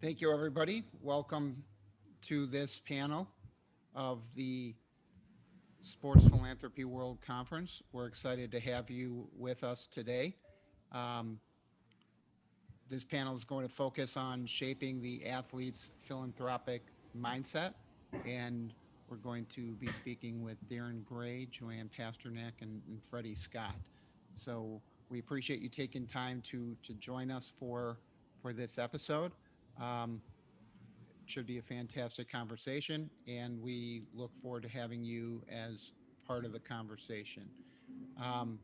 Thank you, everybody. Welcome to this panel of the Sports Philanthropy World Conference. We're excited to have you with us today. Um, this panel is going to focus on shaping the athlete's philanthropic mindset, and we're going to be speaking with Darrin Gray, Joanne Pasternack, and Freddie Scott. So we appreciate you taking time to join us for this episode. Um, should be a fantastic conversation, and we look forward to having you as part of the conversation. Um,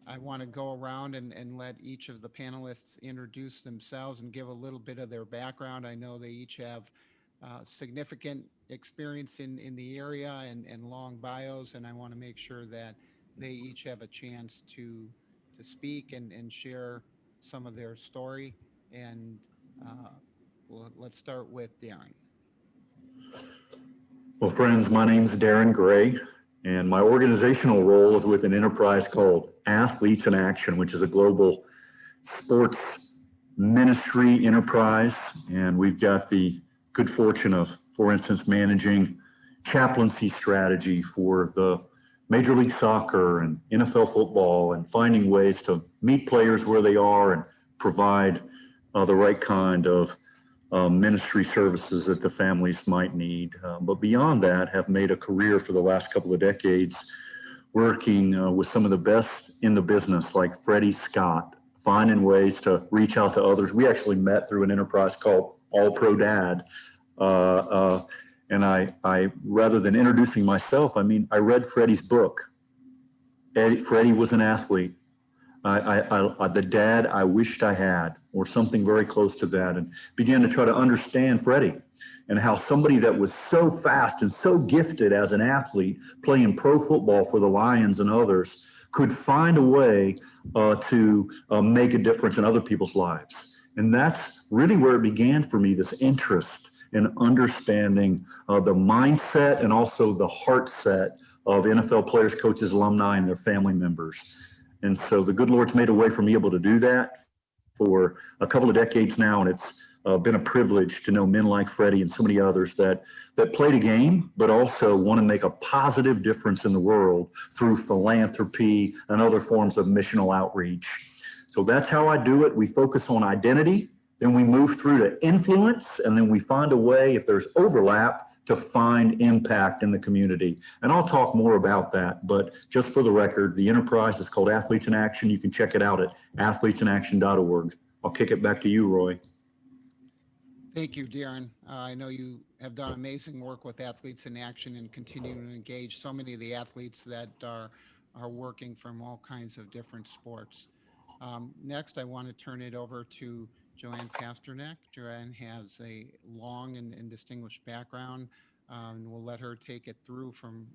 I want to go around and let each of the panelists introduce themselves and give a little bit of their background. I know they each have significant experience in the area and long bios, and I want to make sure that they each have a chance to speak and share some of their story. And let's start with Darrin. Well, friends, my name's Darrin Gray, and my organizational role is with an enterprise called Athletes in Action, which is a global sports ministry enterprise. And we've got the good fortune of, for instance, managing chaplaincy strategy for the Major League Soccer and NFL football, and finding ways to meet players where they are and provide the right kind of ministry services that the families might need. But beyond that, have made a career for the last couple of decades working with some of the best in the business, like Freddie Scott, finding ways to reach out to others. We actually met through an enterprise called All Pro Dad. And I, rather than introducing myself, I read Freddie's book. Freddie was an athlete. The dad I wished I had, or something very close to that, and began to try to understand Freddie and how somebody that was so fast and so gifted as an athlete playing pro football for the Lions and others could find a way to make a difference in other people's lives. And that's really where it began for me, this interest in understanding the mindset and also the heart set of NFL players, coaches, alumni, and their family members. And so the good Lord's made a way for me able to do that for a couple of decades now, and it's been a privilege to know men like Freddie and so many others that played a game, but also want to make a positive difference in the world through philanthropy and other forms of missional outreach. So that's how I do it. We focus on identity, then we move through to influence, and then we find a way, if there's overlap, to find impact in the community. And I'll talk more about that, but just for the record, the enterprise is called Athletes in Action. You can check it out at athletesinaction.org. I'll kick it back to you, Roy. Thank you, Darrin. I know you have done amazing work with Athletes in Action and continue to engage so many of the athletes that are working from all kinds of different sports. Next, I want to turn it over to Joanne Pasternack. Joanne has a long and distinguished background, and we'll let her take it through from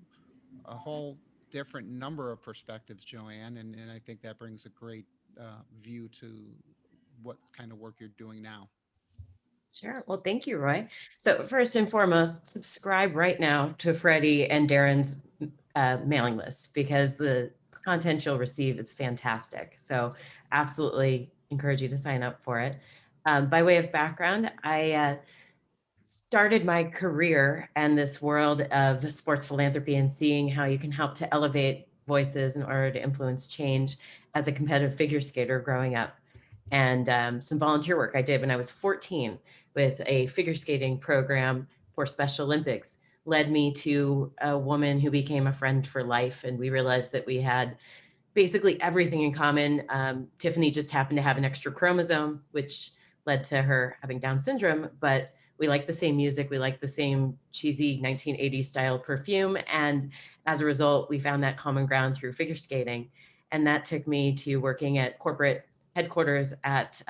a whole different number of perspectives, Joanne, and I think that brings a great view to what kind of work you're doing now. Sure. Well, thank you, Roy. So first and foremost, subscribe right now to Freddie and Darrin's mailing list, because the content you'll receive is fantastic. So absolutely encourage you to sign up for it. By way of background, I started my career in this world of sports philanthropy and seeing how you can help to elevate voices in order to influence change as a competitive figure skater growing up. And some volunteer work I did when I was 14 with a figure skating program for Special Olympics led me to a woman who became a friend for life. And we realized that we had basically everything in common. Tiffany just happened to have an extra chromosome, which led to her having Down syndrome, but we like the same music. We like the same cheesy 1980s style perfume. And as a result, we found that common ground through figure skating. And that took me to working at corporate headquarters at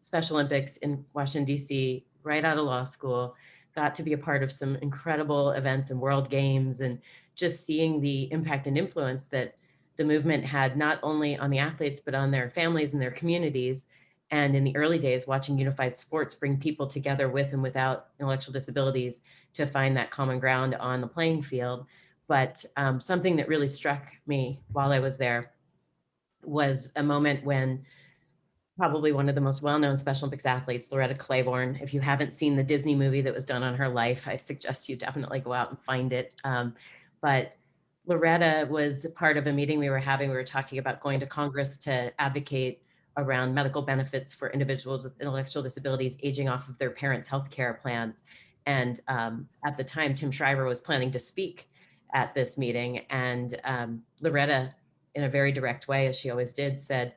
Special Olympics in Washington, D.C., right out of law school. Got to be a part of some incredible events and World Games, and just seeing the impact and influence that the movement had not only on the athletes, but on their families and their communities. And in the early days, watching unified sports bring people together with and without intellectual disabilities to find that common ground on the playing field. But something that really struck me while I was there was a moment when probably one of the most well-known Special Olympics athletes, Loretta Claiborne. If you haven't seen the Disney movie that was done on her life, I suggest you definitely go out and find it. But Loretta was part of a meeting we were having. We were talking about going to Congress to advocate around medical benefits for individuals with intellectual disabilities aging off of their parents' health care plans. And at the time, Tim Shriver was planning to speak at this meeting. And Loretta, in a very direct way, as she always did, said,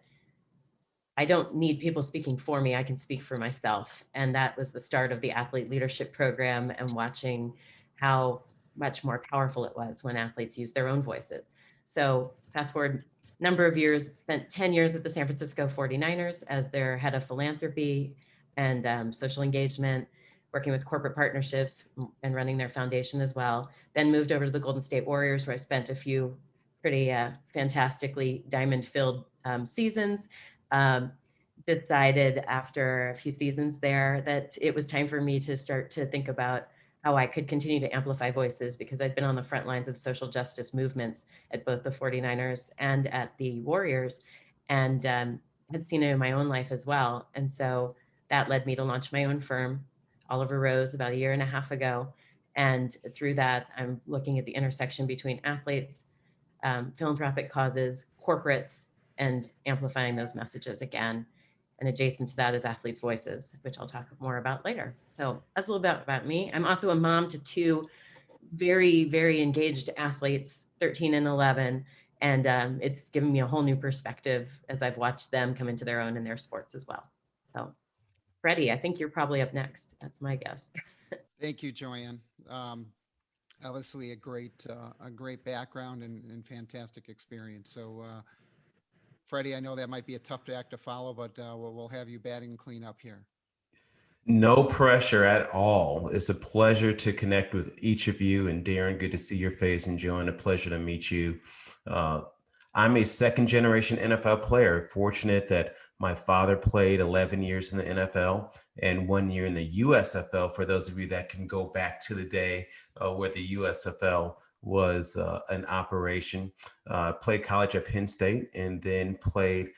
I don't need people speaking for me. I can speak for myself. And that was the start of the athlete leadership program, and watching how much more powerful it was when athletes use their own voices. So fast forward number of years, spent 10 years at the San Francisco 49ers as their head of philanthropy and social engagement, working with corporate partnerships and running their foundation as well. Then moved over to the Golden State Warriors, where I spent a few pretty fantastically diamond-filled seasons. Decided after a few seasons there that it was time for me to start to think about how I could continue to amplify voices, because I'd been on the front lines of social justice movements at both the 49ers and at the Warriors, and had seen it in my own life as well. And so that led me to launch my own firm, Oliver Rose, about a year and a half ago. And through that, I'm looking at the intersection between athletes, philanthropic causes, corporates, and amplifying those messages again. And adjacent to that is Athletes' Voices, which I'll talk more about later. So that's a little bit about me. I'm also a mom to two very, very engaged athletes, 13 and 11. And it's given me a whole new perspective as I've watched them come into their own in their sports as well. So Freddie, I think you're probably up next. That's my guess. Thank you, Joanne. Obviously, a great background and fantastic experience. So, Freddie, I know that might be a tough act to follow, but we'll have you batting cleanup here. No pressure at all. It's a pleasure to connect with each of you. And Darrin, good to see your face. And Joanne, a pleasure to meet you. I'm a second generation NFL player, fortunate that my father played 11 years in the NFL and 1 year in the USFL, for those of you that can go back to the day where the USFL was an operation. Played college at Penn State and then played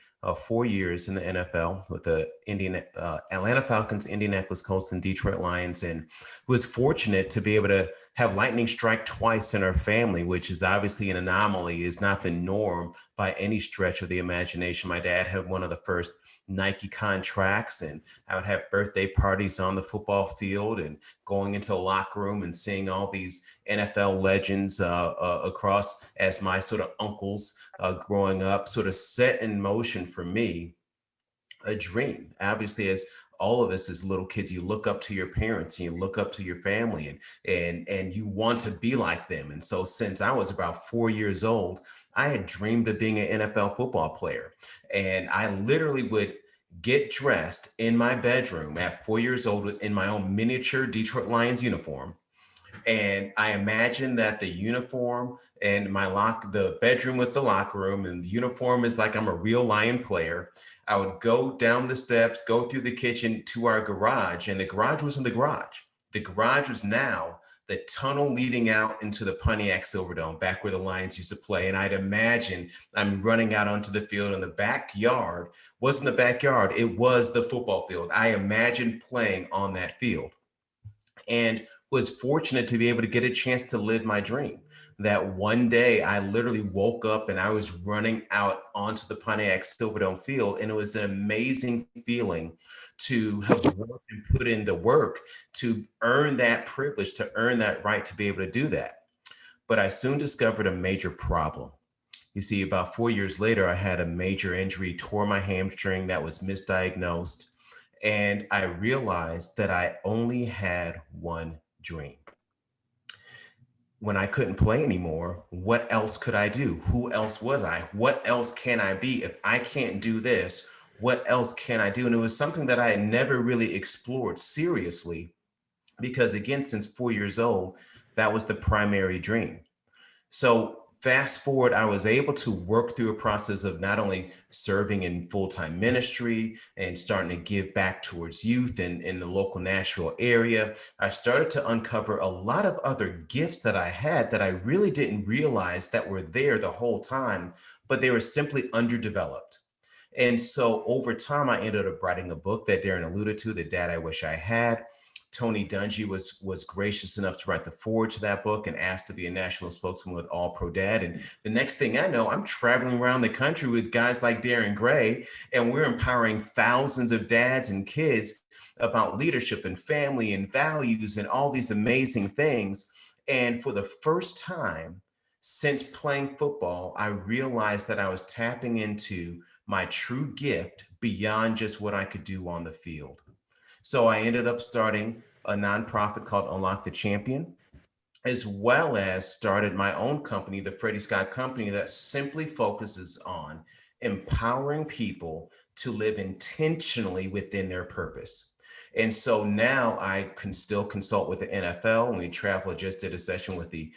4 years in the NFL with the Atlanta Falcons, Indianapolis Colts, and Detroit Lions, and was fortunate to be able to have lightning strike twice in our family, which is obviously an anomaly, is not the norm by any stretch of the imagination. My dad had one of the first Nike contracts, and I would have birthday parties on the football field and going into the locker room and seeing all these NFL legends across as my sort of uncles growing up, sort of set in motion for me a dream. Obviously, as all of us as little kids, you look up to your parents and you look up to your family, and you want to be like them. And so since I was about 4 years old, I had dreamed of being an NFL football player. And I literally would get dressed in my bedroom at 4 years old in my own miniature Detroit Lions uniform. And I imagined that the uniform and the bedroom was the locker room, and the uniform is like I'm a real Lion player. I would go down the steps, go through the kitchen to our garage, and the garage wasn't the garage. The garage was now the tunnel leading out into the Pontiac Silverdome, back where the Lions used to play. And I'd imagine I'm running out onto the field, and the backyard wasn't the backyard, it was the football field. I imagined playing on that field, and was fortunate to be able to get a chance to live my dream. That one day I literally woke up and I was running out onto the Pontiac Silverdome field, and it was an amazing feeling to have worked and put in the work to earn that privilege, to earn that right to be able to do that. But I soon discovered a major problem. You see, about 4 years later, I had a major injury, tore my hamstring that was misdiagnosed, and I realized that I only had one dream. When I couldn't play anymore, what else could I do? Who else was I? What else can I be? If I can't do this, what else can I do? And it was something that I had never really explored seriously, because again, since 4 years old, that was the primary dream. So fast forward, I was able to work through a process of not only serving in full-time ministry and starting to give back towards youth in the local Nashville area. I started to uncover a lot of other gifts that I had that I really didn't realize that were there the whole time, but they were simply underdeveloped. And so over time, I ended up writing a book that Darrin alluded to, The Dad I Wish I Had. Tony Dungy was gracious enough to write the foreword to that book and asked to be a national spokesman with All Pro Dad. And the next thing I know, I'm traveling around the country with guys like Darrin Gray, and we're empowering thousands of dads and kids about leadership and family and values and all these amazing things. And for the first time since playing football, I realized that I was tapping into my true gift beyond just what I could do on the field. So I ended up starting a nonprofit called Unlock the Champion, as well as started my own company, the Freddie Scott Company, that simply focuses on empowering people to live intentionally within their purpose. And so now I can still consult with the NFL, and we travel. I just did a session with the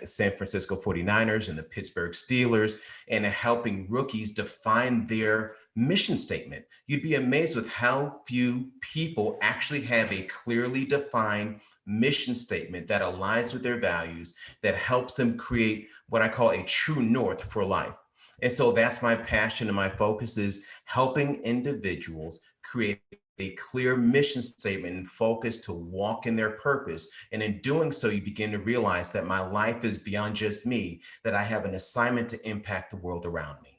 San Francisco 49ers and the Pittsburgh Steelers, and helping rookies define their mission statement. You'd be amazed with how few people actually have a clearly defined mission statement that aligns with their values, that helps them create what I call a true north for life. And so that's my passion, and my focus is helping individuals create a clear mission statement and focus to walk in their purpose. And in doing so, you begin to realize that my life is beyond just me, that I have an assignment to impact the world around me.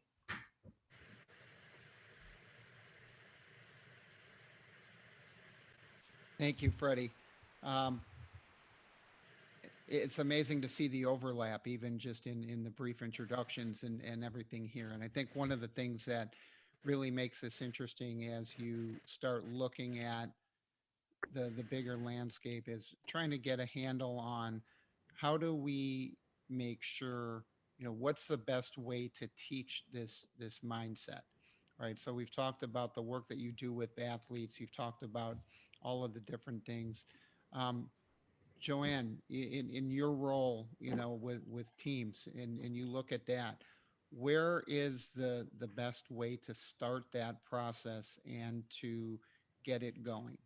Thank you, Freddie. It's amazing to see the overlap, even just in the brief introductions and everything here. And I think one of the things that really makes this interesting as you start looking at the bigger landscape is trying to get a handle on how do we make sure, what's the best way to teach this mindset, right? So we've talked about the work that you do with athletes. You've talked about all of the different things. Joanne, in your role, with teams, and you look at that, where is the best way to start that process and to get it going?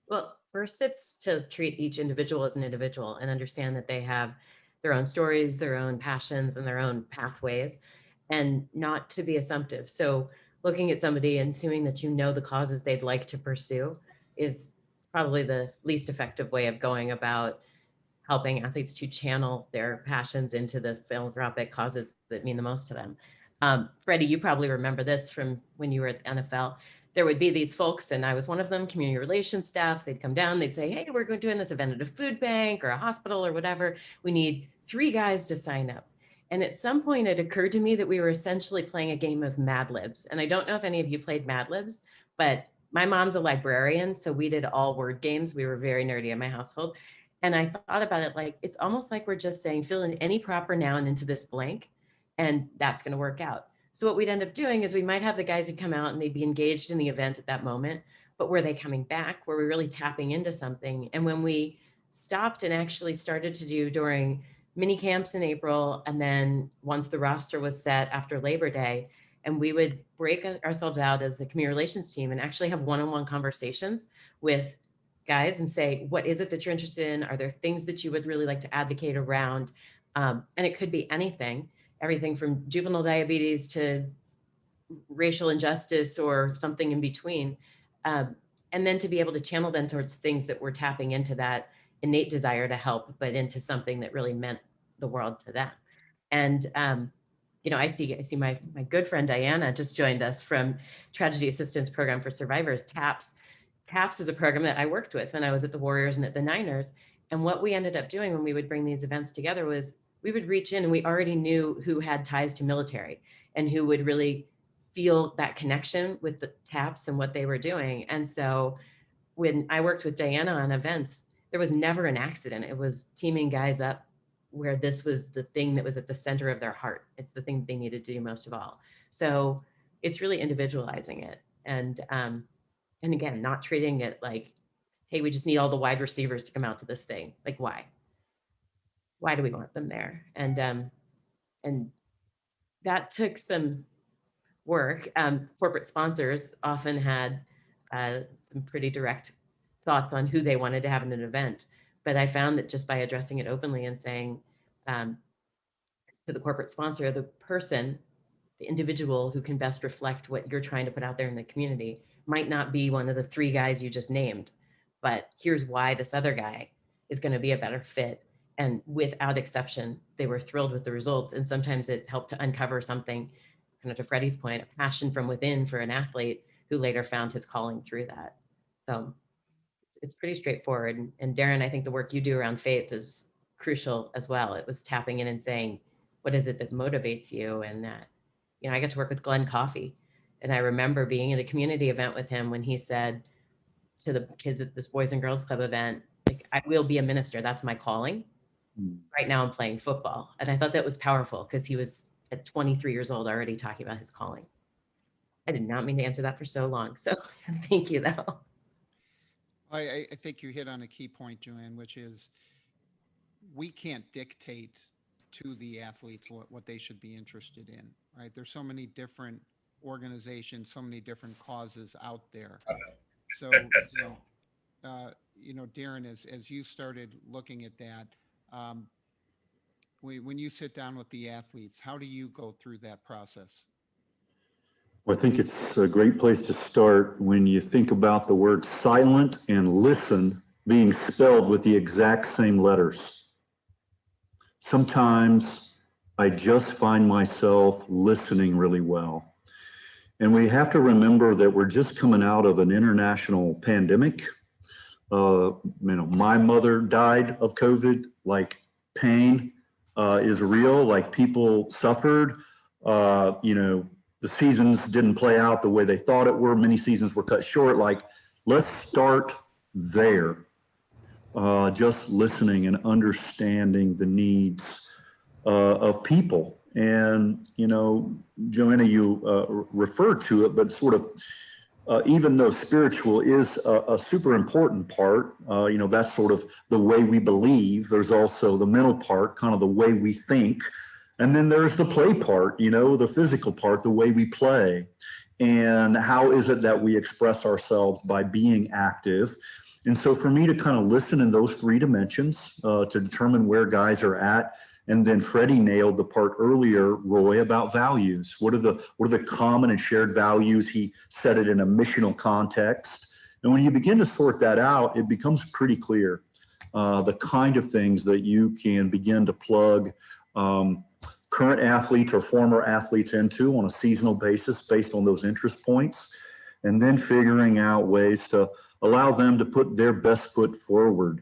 Well, first, it's to treat each individual as an individual and understand that they have their own stories, their own passions, and their own pathways, and not to be assumptive. So, looking at somebody and assuming that you know the causes they'd like to pursue is probably the least effective way of going about helping athletes to channel their passions into the philanthropic causes that mean the most to them. Freddie, you probably remember this from when you were at the NFL. There would be these folks, and I was one of them, community relations staff. They'd come down, they'd say, hey, we're going doing this event at a food bank or a hospital or whatever. We need 3 guys to sign up. And at some point, it occurred to me that we were essentially playing a game of Mad Libs. And I don't know if any of you played Mad Libs, but my mom's a librarian, so we did all word games. We were very nerdy in my household. And I thought about it like, it's almost like we're just saying, fill in any proper noun into this blank, and that's going to work out. So what we'd end up doing is we might have the guys who come out and they'd be engaged in the event at that moment, but were they coming back? Were we really tapping into something? And when we stopped and actually started to do during mini camps in April, and then once the roster was set after Labor Day, and we would break ourselves out as the community relations team and actually have one-on-one conversations with guys and say, what is it that you're interested in? Are there things that you would really like to advocate around? And it could be anything, everything from juvenile diabetes to racial injustice or something in between. And then to be able to channel them towards things that we're tapping into that innate desire to help, but into something that really meant the world to them. And I see my good friend Diana just joined us from Tragedy Assistance Program for Survivors, TAPS. TAPS is a program that I worked with when I was at the Warriors and at the Niners. And what we ended up doing when we would bring these events together was we would reach in, and we already knew who had ties to military and who would really feel that connection with the TAPS and what they were doing. And so when I worked with Diana on events, there was never an accident. It was teaming guys up where this was the thing that was at the center of their heart. It's the thing that they needed to do most of all. So it's really individualizing it. And again, not treating it like, hey, we just need all the wide receivers to come out to this thing. Like, why? Why do we want them there? And that took some work. Corporate sponsors often had some pretty direct thoughts on who they wanted to have in an event. But I found that just by addressing it openly and saying to the corporate sponsor, the person the individual who can best reflect what you're trying to put out there in the community might not be one of the 3 guys you just named, but here's why this other guy is going to be a better fit. And without exception, they were thrilled with the results. And sometimes it helped to uncover something, kind of to Freddie's point, a passion from within for an athlete who later found his calling through that. So it's pretty straightforward. And Darrin, I think the work you do around faith is crucial as well. It was tapping in and saying, what is it that motivates you? And I got to work with Glenn Coffey. And I remember being at a community event with him when he said to the kids at this Boys and Girls Club event, like, I will be a minister. That's my calling. Right now I'm playing football. And I thought that was powerful because he was at 23 years old already talking about his calling. I did not mean to answer that for so long. So thank you though. I think you hit on a key point, Joanne, which is we can't dictate to the athletes what they should be interested in, right? There's so many different organizations, so many different causes out there. So, Darrin, as you started looking at that, when you sit down with the athletes, how do you go through that process? Well, I think it's a great place to start when you think about the word silent and listen being spelled with the exact same letters. Sometimes I just find myself listening really well. And we have to remember that we're just coming out of an international pandemic. My mother died of COVID, like pain is real, like people suffered, the seasons didn't play out the way they thought it were. Many seasons were cut short. Like, let's start there. Just listening and understanding the needs of people. And, Joanna, you referred to it, but sort of, even though spiritual is a super important part, that's sort of the way we believe. There's also the mental part, kind of the way we think. And then there's the play part, the physical part, the way we play. And how is it that we express ourselves by being active? And so for me to kind of listen in those 3 dimensions to determine where guys are at. And then Freddie nailed the part earlier, Roy, about values. What are the common and shared values? He said it in a missional context. And when you begin to sort that out, it becomes pretty clear the kind of things that you can begin to plug current athletes or former athletes into on a seasonal basis based on those interest points, and then figuring out ways to allow them to put their best foot forward.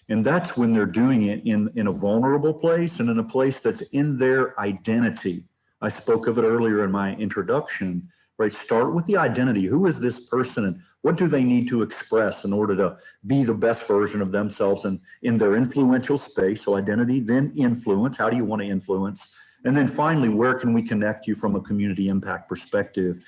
And that's when they're doing it in a vulnerable place and in a place that's in their identity. I spoke of it earlier in my introduction, right? Start with the identity. Who is this person and what do they need to express in order to be the best version of themselves and in their influential space? So identity, then influence. How do you want to influence? And then finally, where can we connect you from a community impact perspective?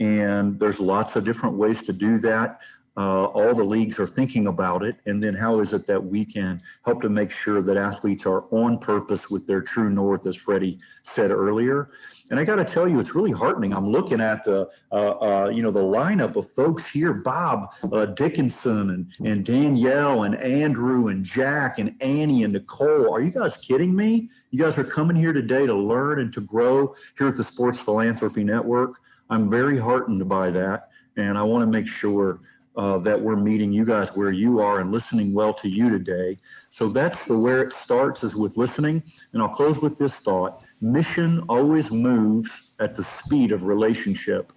And there's lots of different ways to do that. All the leagues are thinking about it. And then how is it that we can help to make sure that athletes are on purpose with their true north, as Freddie said earlier? And I got to tell you, it's really heartening. I'm looking at the lineup of folks here: Bob Dickinson and Danielle and Andrew and Jack and Annie and Nicole. Are you guys kidding me? You guys are coming here today to learn and to grow here at the Sports Philanthropy Network. I'm very heartened by that, and I want to make sure that we're meeting you guys where you are and listening well to you today. So that's where it starts, is with listening. And I'll close with this thought: mission always moves at the speed of relationship.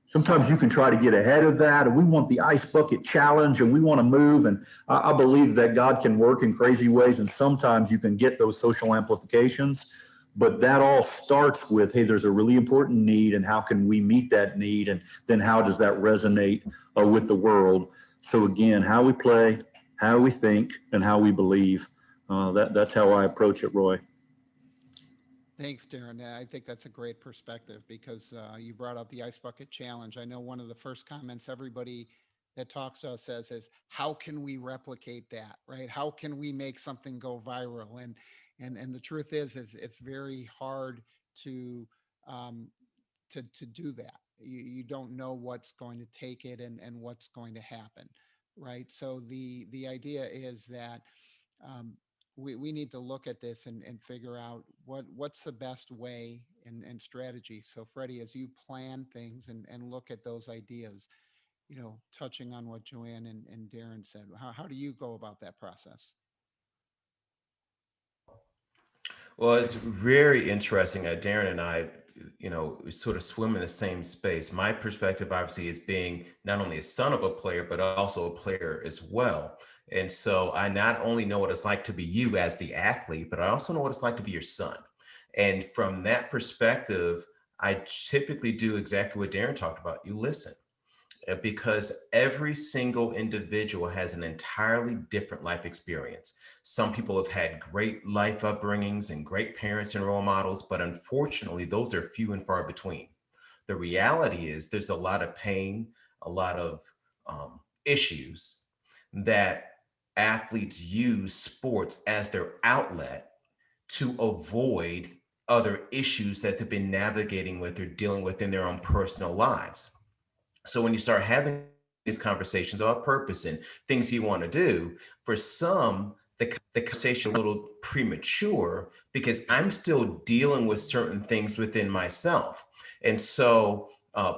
Sometimes you can try to get ahead of that, and we want the ice bucket challenge, and we want to move. And I believe that God can work in crazy ways, and sometimes you can get those social amplifications. But that all starts with, hey, there's a really important need, and how can we meet that need? And then how does that resonate with the world? So again, how we play, how we think, and how we believe. That's how I approach it, Roy. Thanks, Darrin. I think that's a great perspective because you brought up the Ice Bucket Challenge. I know one of the first comments everybody that talks to us says is, how can we replicate that, right? How can we make something go viral? And the truth is it's very hard to do that. You don't know what's going to take it and what's going to happen, right? So the idea is that we need to look at this and figure out what's the best way and strategy. So Freddie, as you plan things and look at those ideas, touching on what Joanne and Darrin said, how do you go about that process? Well, it's very interesting. Darren and I, we sort of swim in the same space. My perspective, obviously, is being not only a son of a player, but also a player as well. And so I not only know what it's like to be you as the athlete, but I also know what it's like to be your son. And from that perspective, I typically do exactly what Darren talked about. You listen, because every single individual has an entirely different life experience. Some people have had great life upbringings and great parents and role models, but unfortunately, those are few and far between. The reality is there's a lot of pain, a lot of issues that athletes use sports as their outlet to avoid other issues that they've been navigating with or dealing with in their own personal lives. So when you start having these conversations about purpose and things you want to do, for some, the conversation a little premature because I'm still dealing with certain things within myself. And so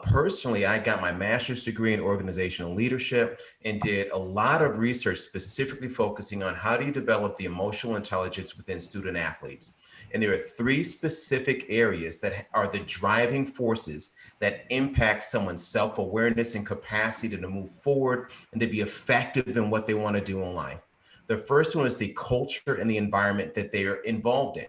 personally, I got my master's degree in organizational leadership and did a lot of research specifically focusing on how do you develop the emotional intelligence within student athletes. And there are three specific areas that are the driving forces that impact someone's self-awareness and capacity to move forward and to be effective in what they want to do in life. The first one is the culture and the environment that they are involved in.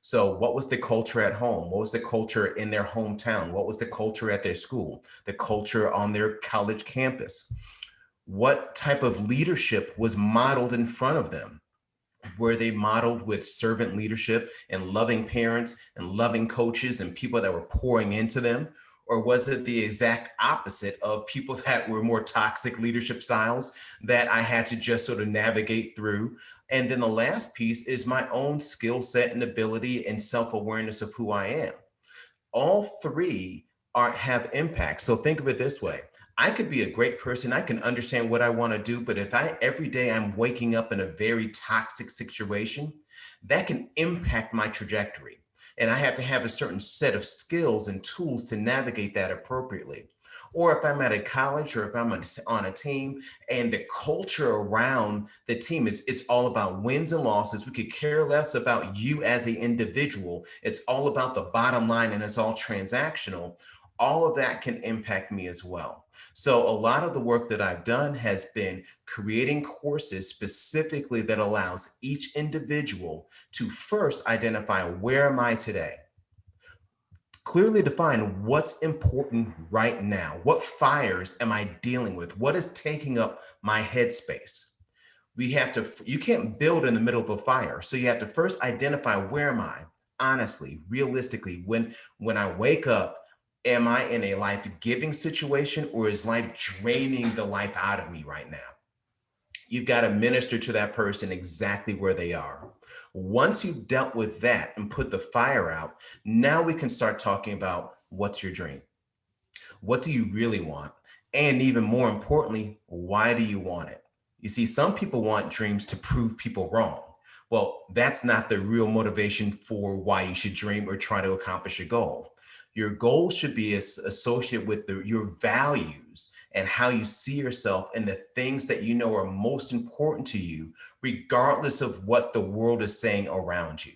So what was the culture at home? What was the culture in their hometown? What was the culture at their school? The culture on their college campus? What type of leadership was modeled in front of them? Were they modeled with servant leadership and loving parents and loving coaches and people that were pouring into them? Or was it the exact opposite of people that were more toxic leadership styles that I had to just sort of navigate through? And then the last piece is my own skill set and ability and self-awareness of who I am. All three have impact. So think of it this way. I could be a great person. I can understand what I want to do, but if every day I'm waking up in a very toxic situation, that can impact my trajectory. And I have to have a certain set of skills and tools to navigate that appropriately. Or if I'm at a college or if I'm on a team and the culture around the team it's all about wins and losses, we could care less about you as an individual. It's all about the bottom line and it's all transactional. All of that can impact me as well. So a lot of the work that I've done has been creating courses specifically that allows each individual to first identify where am I today? Clearly define what's important right now. What fires am I dealing with? What is taking up my headspace? You can't build in the middle of a fire. So you have to first identify where am I? Honestly, realistically, when I wake up, am I in a life-giving situation or is life draining the life out of me right now? You've got to minister to that person exactly where they are. Once you've dealt with that and put the fire out, now we can start talking about what's your dream? What do you really want? And even more importantly, why do you want it? You see, some people want dreams to prove people wrong. Well, that's not the real motivation for why you should dream or try to accomplish a goal. Your goal should be associated with your values and how you see yourself and the things that you know are most important to you, regardless of what the world is saying around you.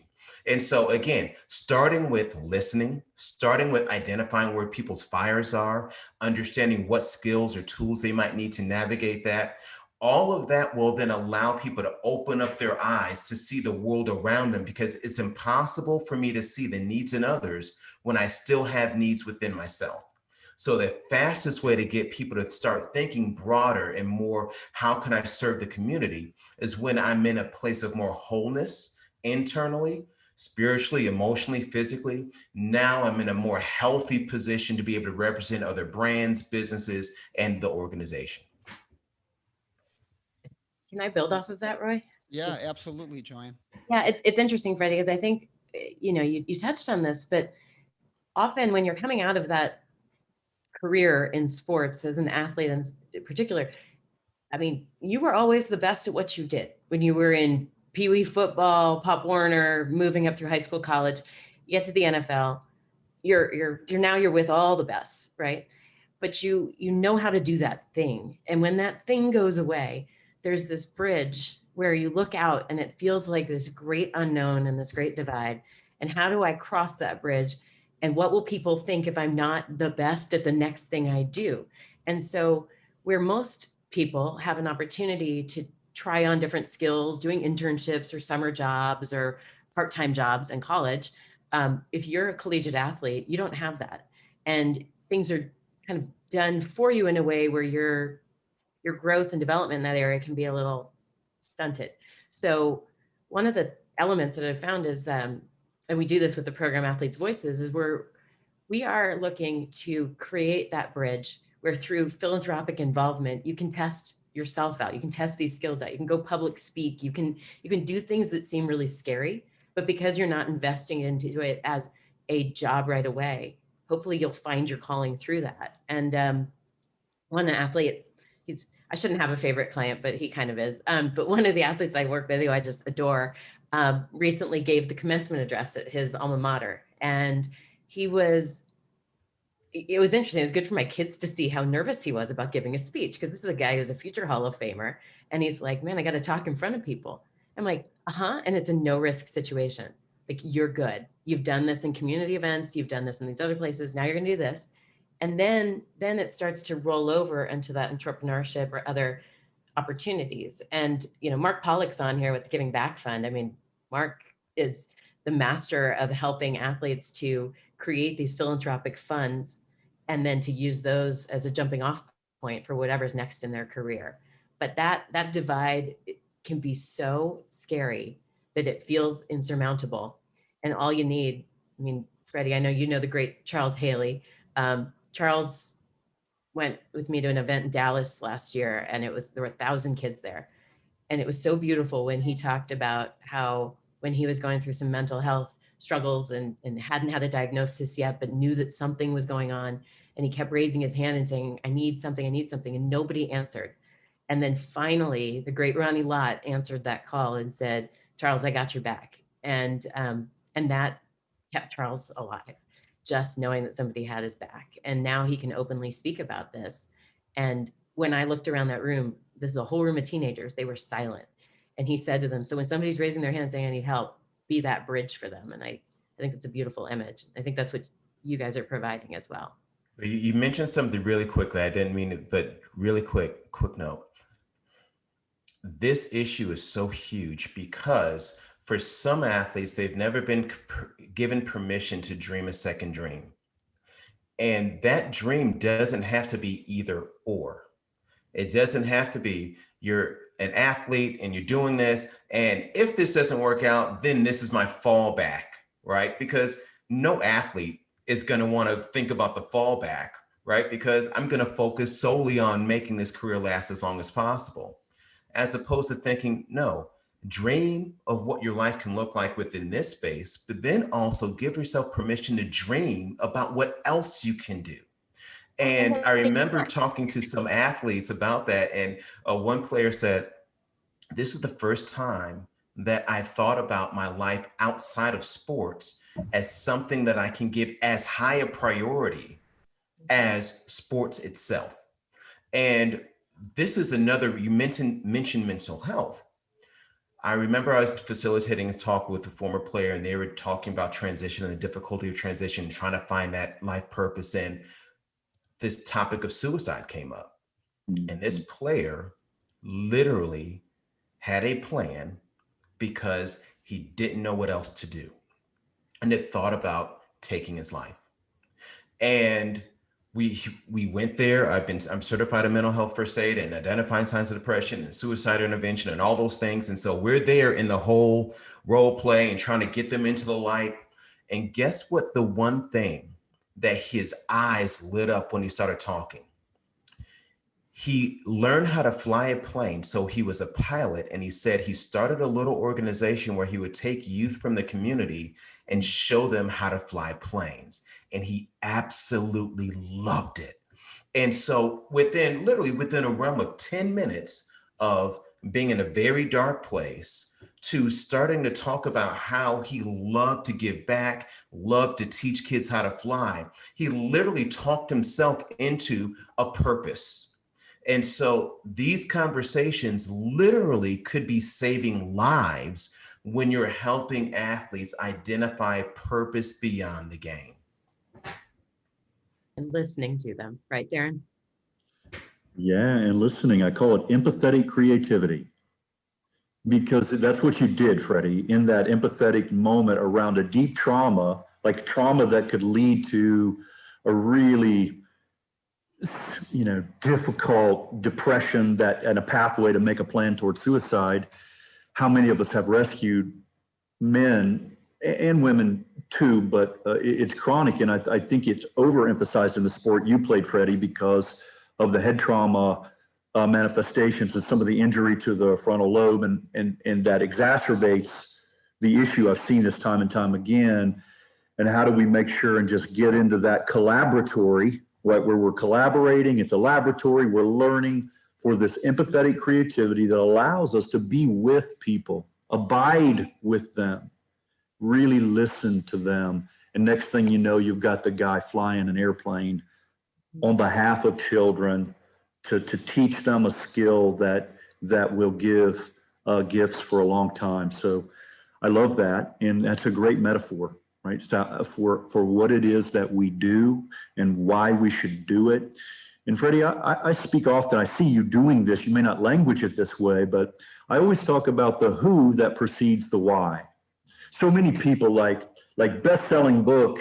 And so again, starting with listening, starting with identifying where people's fires are, understanding what skills or tools they might need to navigate that, all of that will then allow people to open up their eyes to see the world around them, because it's impossible for me to see the needs in others when I still have needs within myself. So the fastest way to get people to start thinking broader and more, how can I serve the community, is when I'm in a place of more wholeness internally, spiritually, emotionally, physically. Now I'm in a more healthy position to be able to represent other brands, businesses, and the organization. Can I build off of that, Roy? Yeah, absolutely, Joanne. Yeah, it's interesting, Freddie, because I think, you touched on this, but often when you're coming out of that career in sports as an athlete in particular, I mean, you were always the best at what you did when you were in Pee Wee football, Pop Warner, moving up through high school, college, you get to the NFL. you're now you're with all the best, right? But you know how to do that thing. And when that thing goes away, there's this bridge where you look out and it feels like this great unknown and this great divide. And how do I cross that bridge? And what will people think if I'm not the best at the next thing I do? And so where most people have an opportunity to try on different skills, doing internships or summer jobs or part-time jobs in college, if you're a collegiate athlete, you don't have that. And things are kind of done for you in a way where your growth and development in that area can be a little stunted. So one of the elements that I've found is, and we do this with the program Athletes Voices, is we are looking to create that bridge where through philanthropic involvement, you can test yourself out. You can test these skills out. You can go public speak. You can do things that seem really scary, but because you're not investing into it as a job right away, hopefully you'll find your calling through that. And one athlete, I shouldn't have a favorite client, but he kind of is. But one of the athletes I work with, who I just adore, recently gave the commencement address at his alma mater. And it was interesting. It was good for my kids to see how nervous he was about giving a speech, because this is a guy who's a future Hall of Famer. And he's like, man, I got to talk in front of people. I'm like, and it's a no risk situation. Like, you're good. You've done this in community events. You've done this in these other places. Now you're going to do this. And then it starts to roll over into that entrepreneurship or other opportunities. And, Mark Pollock's on here with the Giving Back Fund. I mean, Mark is the master of helping athletes to create these philanthropic funds and then to use those as a jumping off point for whatever's next in their career. But that divide can be so scary that it feels insurmountable. And all you need, I mean, Freddie, I know you know the great Charles Haley. Charles went with me to an event in Dallas last year, and there were 1,000 kids there. And it was so beautiful when he talked about how when he was going through some mental health struggles and hadn't had a diagnosis yet, but knew that something was going on. And he kept raising his hand and saying, I need something. And nobody answered. And then finally, the great Ronnie Lott answered that call and said, Charles, I got your back. And that kept Charles alive, just knowing that somebody had his back. And now he can openly speak about this. And when I looked around that room, this is a whole room of teenagers, they were silent. And he said to them, so when somebody's raising their hand saying, I need help, be that bridge for them. And I think it's a beautiful image. I think that's what you guys are providing as well. You mentioned something really quickly. I didn't mean it, but really quick note. This issue is so huge because for some athletes, they've never been given permission to dream a second dream. And that dream doesn't have to be either or. It doesn't have to be you're an athlete and you're doing this, and if this doesn't work out, then this is my fallback, right? Because no athlete is going to want to think about the fallback, right? Because I'm going to focus solely on making this career last as long as possible, as opposed to thinking, no, dream of what your life can look like within this space, but then also give yourself permission to dream about what else you can do. And I remember talking to some athletes about that. And one player said, this is the first time that I thought about my life outside of sports as something that I can give as high a priority as sports itself. And this is another, you mentioned mental health. I remember I was facilitating a talk with a former player, and they were talking about transition and the difficulty of transition, trying to find that life purpose. And this topic of suicide came up. And this player literally had a plan because he didn't know what else to do. And it thought about taking his life. And we went there. I'm certified in mental health first aid and identifying signs of depression and suicide intervention and all those things. And so we're there in the whole role play and trying to get them into the light. And guess what? The one thing that his eyes lit up when he started talking, he learned how to fly a plane. So he was a pilot, and he said he started a little organization where he would take youth from the community and show them how to fly planes. And he absolutely loved it. And so within a realm of 10 minutes of being in a very dark place to starting to talk about how he loved to give back, loved to teach kids how to fly. He literally talked himself into a purpose. And so these conversations literally could be saving lives when you're helping athletes identify purpose beyond the game. And listening to them, right, Darrin? Yeah, and listening, I call it empathetic creativity, because that's what you did, Freddie, in that empathetic moment around a deep trauma, like trauma that could lead to a really, difficult depression and a pathway to make a plan towards suicide. How many of us have rescued men and women too, but it's chronic. And I think it's overemphasized in the sport you played, Freddie, because of the head trauma manifestations and some of the injury to the frontal lobe, and that exacerbates the issue. I've seen this time and time again. And how do we make sure and just get into that collaboratory, right, where we're collaborating? It's a laboratory. We're learning for this empathetic creativity that allows us to be with people, abide with them, really listen to them. And next thing you know, you've got the guy flying an airplane on behalf of children to teach them a skill that will give gifts for a long time. So I love that. And that's a great metaphor, right? For what it is that we do and why we should do it. And Freddie, I speak often, I see you doing this. You may not language it this way, but I always talk about the who that precedes the why. So many people like best-selling book,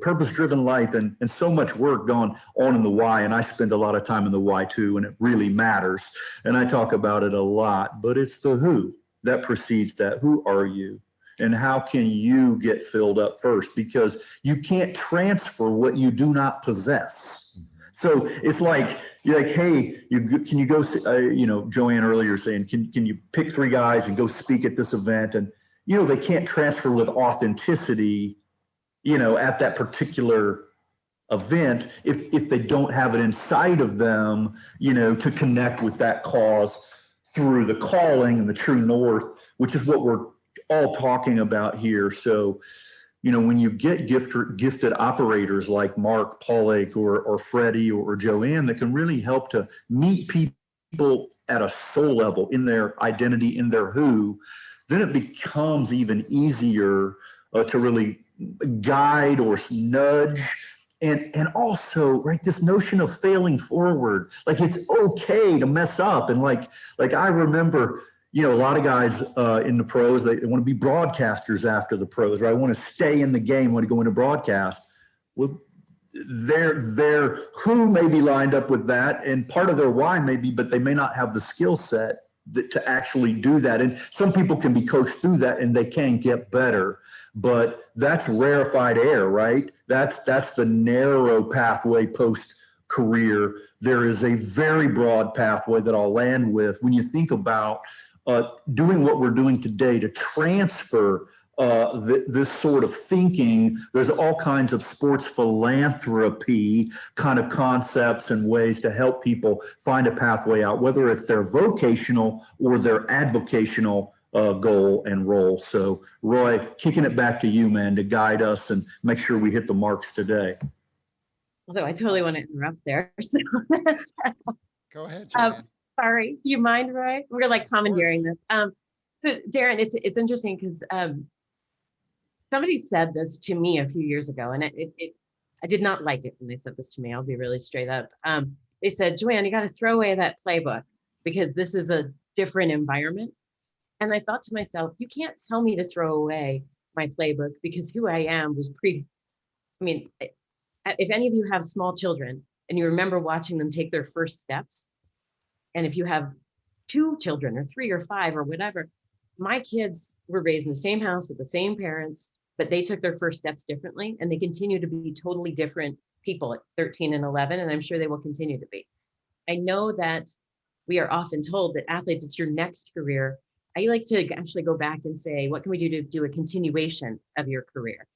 purpose-driven life, and so much work gone on in the why. And I spend a lot of time in the why too, and it really matters. And I talk about it a lot, but it's the who that precedes that. Who are you? And how can you get filled up first? Because you can't transfer what you do not possess. So it's like, you're like, hey, can you go, Joanne earlier saying, can you pick 3 guys and go speak at this event? And, they can't transfer with authenticity, at that particular event if they don't have it inside of them, to connect with that cause through the calling and the true north, which is what we're all talking about here. So, when you get gifted operators like Mark Pollock or Freddie or Joanne that can really help to meet people at a soul level in their identity, in their who, then it becomes even easier to really guide or nudge. And also, right, this notion of failing forward, like it's okay to mess up. And like I remember, a lot of guys in the pros, they want to be broadcasters after the pros, right? I want to stay in the game, want to go into broadcast. Well, their who may be lined up with that, and part of their why may be, but they may not have the skill set to actually do that. And some people can be coached through that and they can get better, but that's rarefied air, right? That's the narrow pathway post-career. There is a very broad pathway that I'll land with when you think about doing what we're doing today to transfer this sort of thinking. There's all kinds of sports philanthropy kind of concepts and ways to help people find a pathway out, whether it's their vocational or their advocational goal and role. So Roy, kicking it back to you, man, to guide us and make sure we hit the marks today. Although I totally want to interrupt there. So Go ahead, Joanne. Sorry, do you mind, Roy? We're like commandeering this. So Darrin, it's interesting because somebody said this to me a few years ago, and I did not like it when they said this to me. I'll be really straight up. They said, Joanne, you got to throw away that playbook because this is a different environment. And I thought to myself, you can't tell me to throw away my playbook because who I am was if any of you have small children and you remember watching them take their first steps, and if you have 2 children or 3 or 5 or whatever, my kids were raised in the same house with the same parents, but they took their first steps differently, and they continue to be totally different people at 13 and 11, and I'm sure they will continue to be. I know that we are often told that athletes, it's your next career. I like to actually go back and say, what can we do to do a continuation of your career?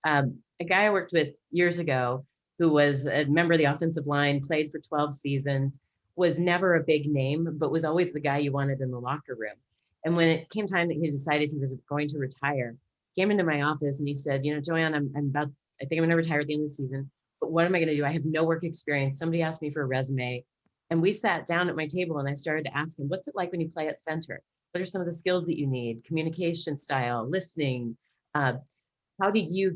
A guy I worked with years ago who was a member of the offensive line, played for 12 seasons, was never a big name, but was always the guy you wanted in the locker room. And when it came time that he decided he was going to retire, he came into my office and he said, you know, Joanne, I think I'm going to retire at the end of the season, but what am I going to do? I have no work experience. Somebody asked me for a resume. And we sat down at my table and I started to ask him, what's it like when you play at center? What are some of the skills that you need? Communication style, listening. How do you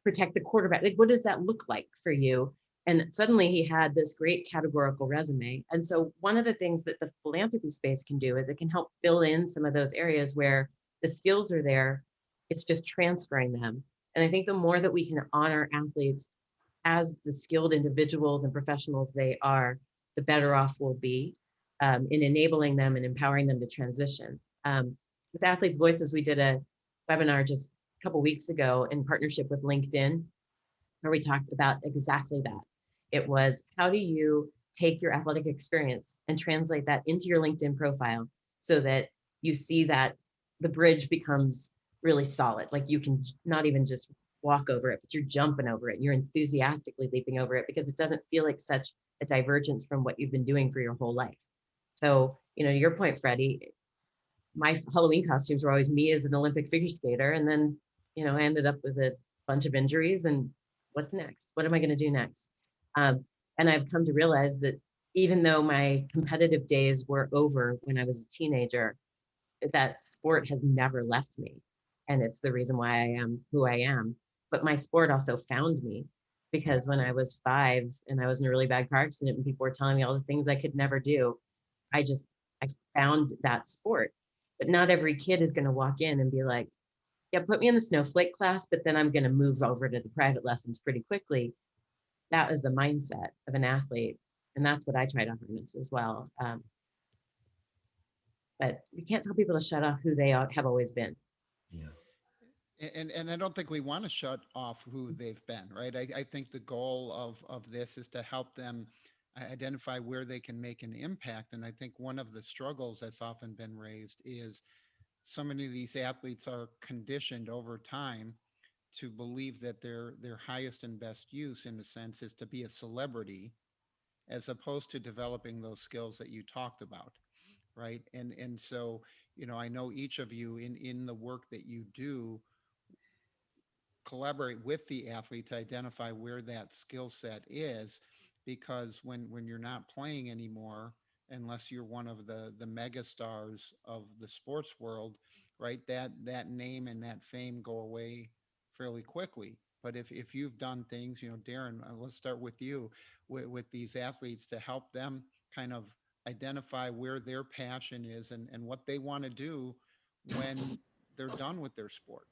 protect the quarterback? Like, what does that look like for you? And suddenly he had this great categorical resume. And so one of the things that the philanthropy space can do is it can help fill in some of those areas where the skills are there. It's just transferring them. And I think the more that we can honor athletes as the skilled individuals and professionals they are, the better off we'll be in enabling them and empowering them to transition. With Athletes Voices, we did a webinar just a couple weeks ago in partnership with LinkedIn, where we talked about exactly that. It was, how do you take your athletic experience and translate that into your LinkedIn profile so that you see that the bridge becomes really solid. Like you can not even just walk over it, but you're jumping over it. You're enthusiastically leaping over it because it doesn't feel like such a divergence from what you've been doing for your whole life. So, you know, to your point, Freddie, my Halloween costumes were always me as an Olympic figure skater. And then, you know, I ended up with a bunch of injuries and what's next? What am I going to do next? And I've come to realize that even though my competitive days were over when I was a teenager, that sport has never left me. And it's the reason why I am who I am. But my sport also found me, because when I was 5 and I was in a really bad car accident and people were telling me all the things I could never do, I found that sport. But not every kid is going to walk in and be like, yeah, put me in the snowflake class, but then I'm going to move over to the private lessons pretty quickly. That was the mindset of an athlete. And that's what I try to harness as well. But we can't tell people to shut off who they have always been. Yeah. And I don't think we want to shut off who they've been, right? I think the goal of this is to help them identify where they can make an impact. And I think one of the struggles that's often been raised is so many of these athletes are conditioned over time to believe that their highest and best use, in a sense, is to be a celebrity, as opposed to developing those skills that you talked about, right? And so, you know, I know each of you in the work that you do collaborate with the athlete to identify where that skill set is, because when you're not playing anymore, unless you're one of the mega stars of the sports world, right, that name and that fame go away fairly quickly. But if you've done things, you know, Darrin, let's start with you, with these athletes, to help them kind of identify where their passion is and what they want to do when they're done with their sport.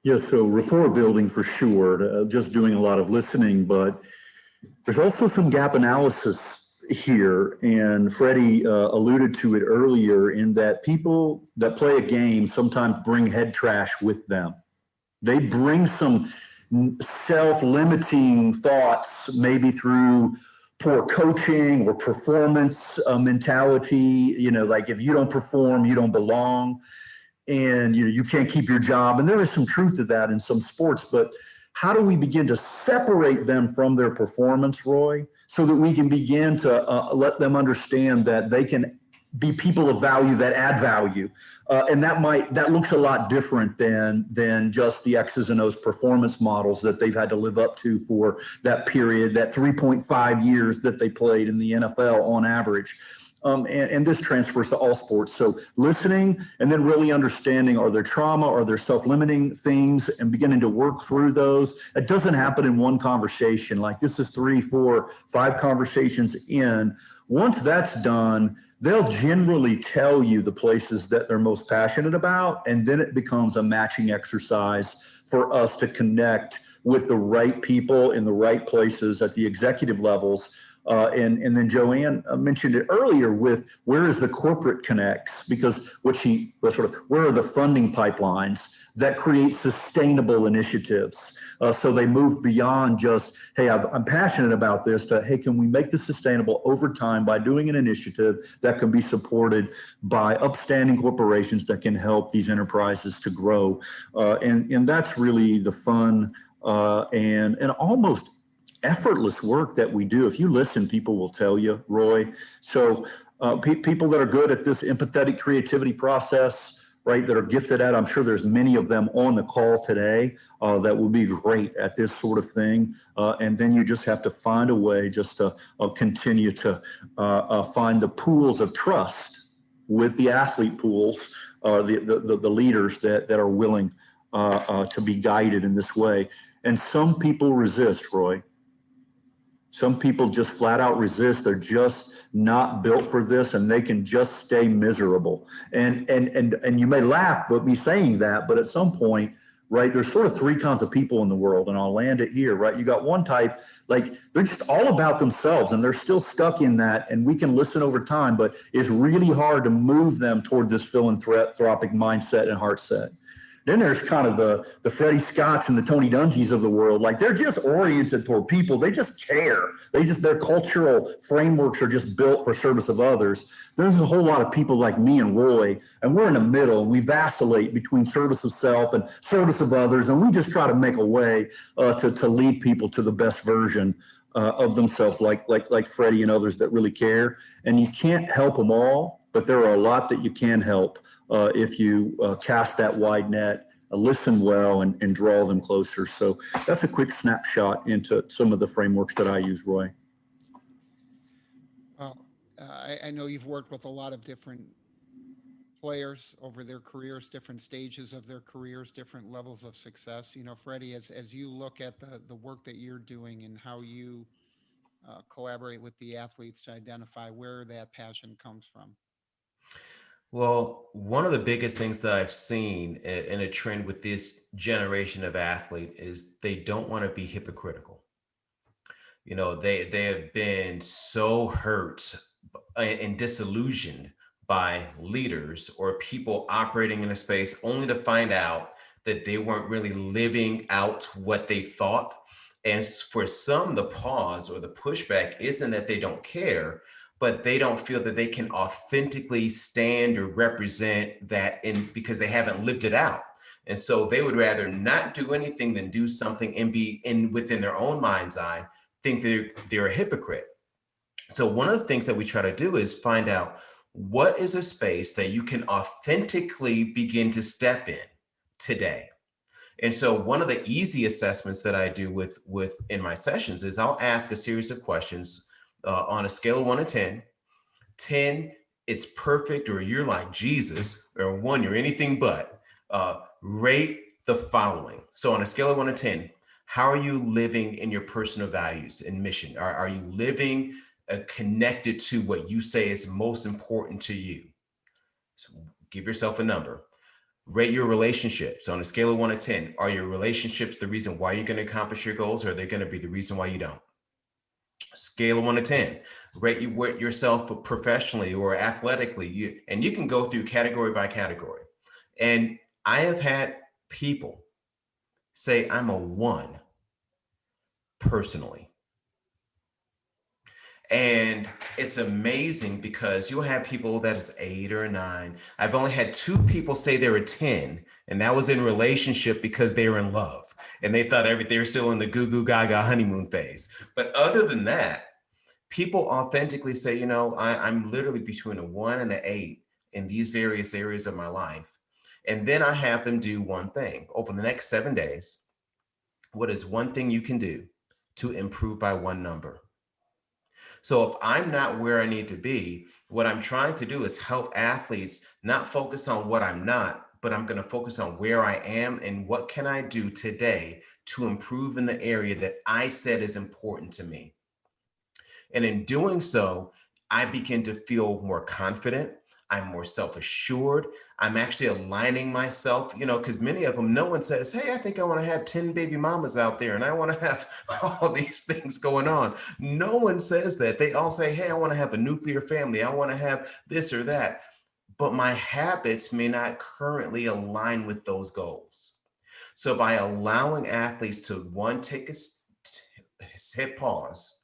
Yeah, so rapport building for sure, just doing a lot of listening, but there's also some gap analysis here. And Freddie alluded to it earlier, in that people that play a game sometimes bring head trash with them. They bring some self-limiting thoughts, maybe through poor coaching or performance mentality, you know, like if you don't perform, you don't belong. And you can't keep your job. And there is some truth to that in some sports, but how do we begin to separate them from their performance, Roy, so that we can begin to let them understand that they can be people of value that add value? And that looks a lot different than just the X's and O's performance models that they've had to live up to for that period, that 3.5 years that they played in the NFL on average. And this transfers to all sports. So listening, and then really understanding, are there trauma, are there self-limiting things, and beginning to work through those. It doesn't happen in one conversation. Like, this is 3, 4, 5 conversations in. Once that's done, they'll generally tell you the places that they're most passionate about, and then it becomes a matching exercise for us to connect with the right people in the right places at the executive levels. And then Joanne mentioned it earlier with where is the corporate connects, because where are the funding pipelines that create sustainable initiatives? So they move beyond just, hey, I'm passionate about this, to, hey, can we make this sustainable over time by doing an initiative that can be supported by upstanding corporations that can help these enterprises to grow? And that's really the fun and almost effortless work that we do. If you listen, people will tell you, Roy. So people that are good at this empathetic creativity process, right, that are gifted at, I'm sure there's many of them on the call today that will be great at this sort of thing. And then you just have to find a way just to continue to find the pools of trust with the athlete pools, the leaders that are willing to be guided in this way. And some people resist, Roy. Some people just flat out resist. They're just not built for this, and they can just stay miserable. And you may laugh but me saying that, but at some point, right, there's sort of three kinds of people in the world, and I'll land it here, right? You got one type, like they're just all about themselves and they're still stuck in that, and we can listen over time, but it's really hard to move them toward this philanthropic mindset and heart set. Then there's kind of the Freddie Scotts and the Tony Dungy's of the world. Like they're just oriented toward people. They just care. Their cultural frameworks are just built for service of others. There's a whole lot of people like me and Roy, and we're in the middle, and we vacillate between service of self and service of others. And we just try to make a way to lead people to the best version of themselves, like Freddie and others that really care. And you can't help them all, but there are a lot that you can help if you cast that wide net, listen well, and draw them closer. So that's a quick snapshot into some of the frameworks that I use, Roy. Well, I know you've worked with a lot of different players over their careers, different stages of their careers, different levels of success. You know, Freddie, as you look at the work that you're doing and how you collaborate with the athletes to identify where that passion comes from. Well, one of the biggest things that I've seen in a trend with this generation of athlete is they don't want to be hypocritical. You know, they have been so hurt and disillusioned by leaders or people operating in a space only to find out that they weren't really living out what they thought. And for some, the pause or the pushback isn't that they don't care, but they don't feel that they can authentically stand or represent that because they haven't lived it out. And so they would rather not do anything than do something and be within their own mind's eye, think they're a hypocrite. So one of the things that we try to do is find out what is a space that you can authentically begin to step in today. And so one of the easy assessments that I do with in my sessions is I'll ask a series of questions on a scale of 1 to 10. 10, it's perfect, or you're like Jesus, or 1, you're anything but. Rate the following. So on a scale of 1 to 10, how are you living in your personal values and mission? Are you living connected to what you say is most important to you? So give yourself a number. Rate your relationships on a scale of 1 to 10. Are your relationships the reason why you're going to accomplish your goals, or are they going to be the reason why you don't? Scale of 1 to 10. Rate yourself professionally or athletically. And you can go through category by category. And I have had people say I'm a 1 personally. And it's amazing because you'll have people that is 8 or 9. I've only had 2 people say they're a 10, and that was in relationship because they were in love and they thought they were still in the goo goo gaga honeymoon phase. But other than that, people authentically say, you know, I'm literally between a 1 and an 8 in these various areas of my life. And then I have them do one thing over the next 7 days. What is one thing you can do to improve by 1 number? So if I'm not where I need to be, what I'm trying to do is help athletes not focus on what I'm not, but I'm going to focus on where I am and what can I do today to improve in the area that I said is important to me. And in doing so, I begin to feel more confident. I'm more self-assured. I'm actually aligning myself, you know, because many of them, no one says, hey, I think I want to have 10 baby mamas out there and I want to have all these things going on. No one says that. They all say, hey, I want to have a nuclear family. I want to have this or that. But my habits may not currently align with those goals. So by allowing athletes to, 1, take a hit pause,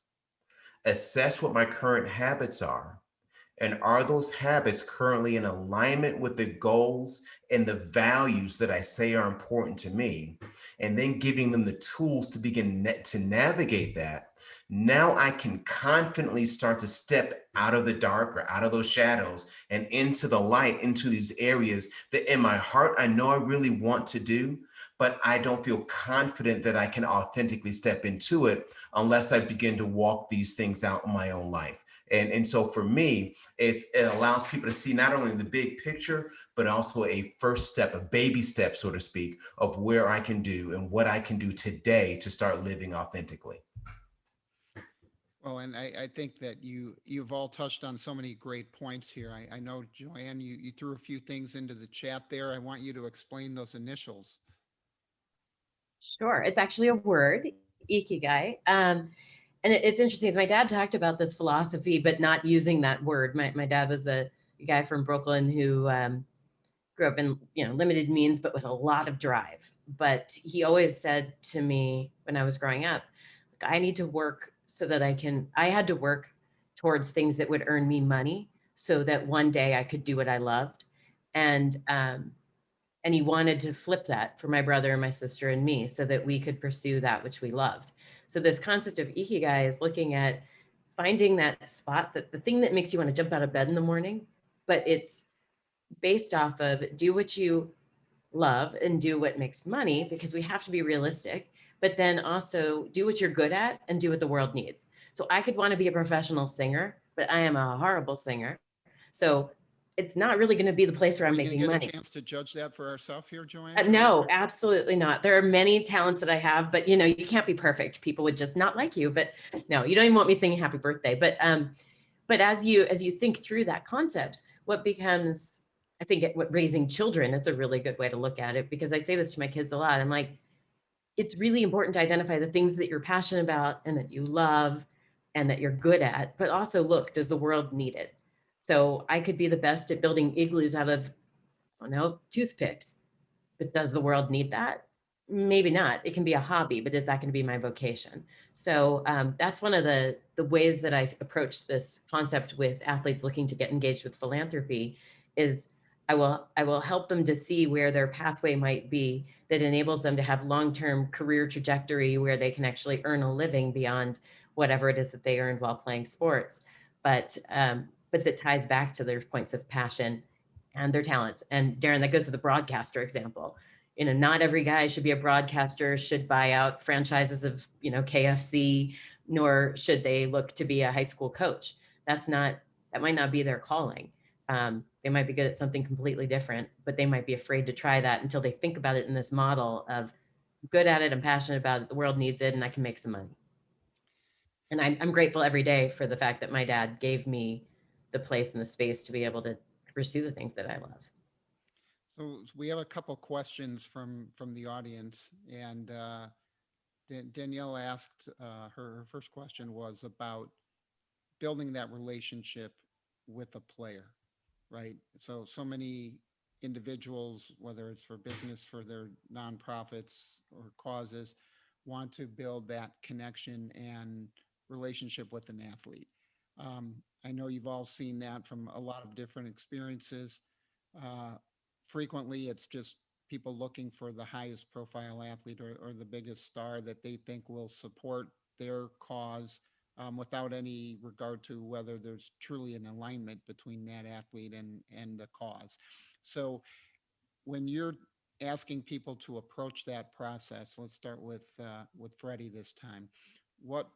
assess what my current habits are, And are those habits currently in alignment with the goals and the values that I say are important to me? And then giving them the tools to begin to navigate that. Now I can confidently start to step out of the dark or out of those shadows and into the light, into these areas that in my heart, I know I really want to do, but I don't feel confident that I can authentically step into it unless I begin to walk these things out in my own life. And so for me, it allows people to see not only the big picture, but also a first step, a baby step, so to speak, of where I can do and what I can do today to start living authentically. Well, and I think that you've all touched on so many great points here. I know, Joanne, you threw a few things into the chat there. I want you to explain those initials. Sure. It's actually a word, Ikigai. And it's interesting. My dad talked about this philosophy, but not using that word. My dad was a guy from Brooklyn who grew up in limited means, but with a lot of drive. But he always said to me when I was growing up, I need to work so that I had to work towards things that would earn me money so that one day I could do what I loved. And he wanted to flip that for my brother and my sister and me so that we could pursue that which we loved. So this concept of Ikigai is looking at finding that spot, that the thing that makes you want to jump out of bed in the morning, but it's based off of do what you love and do what makes money, because we have to be realistic, but then also do what you're good at and do what the world needs. So I could want to be a professional singer, but I am a horrible singer. So it's not really going to be the place where I'm making money. Get a chance to judge that for ourselves here, Joanne? No, absolutely not. There are many talents that I have, but you can't be perfect. People would just not like you. But no, you don't even want me singing happy birthday. But as you think through that concept, what becomes, I think, what raising children, it's a really good way to look at it, because I say this to my kids a lot. I'm like, it's really important to identify the things that you're passionate about and that you love and that you're good at, but also look, does the world need it? So I could be the best at building igloos out of, I don't know, toothpicks, but does the world need that? Maybe not. It can be a hobby, but is that going to be my vocation? So that's one of the ways that I approach this concept with athletes looking to get engaged with philanthropy. Is I will help them to see where their pathway might be that enables them to have long-term career trajectory where they can actually earn a living beyond whatever it is that they earned while playing sports, but that ties back to their points of passion and their talents. And Darrin, that goes to the broadcaster example. Not every guy should be a broadcaster, should buy out franchises of, KFC, nor should they look to be a high school coach. That might not be their calling. They might be good at something completely different, but they might be afraid to try that until they think about it in this model of good at it, I'm passionate about it, the world needs it, and I can make some money. And I'm grateful every day for the fact that my dad gave me the place and the space to be able to pursue the things that I love. So we have a couple questions from the audience, and Danielle asked, her first question was about building that relationship with a player, right? So many individuals, whether it's for business, for their nonprofits or causes, want to build that connection and relationship with an athlete. I know you've all seen that from a lot of different experiences. Uh, Frequently, it's just people looking for the highest profile athlete or the biggest star that they think will support their cause, without any regard to whether there's truly an alignment between that athlete and the cause. So when you're asking people to approach that process, let's start with Freddie this time. What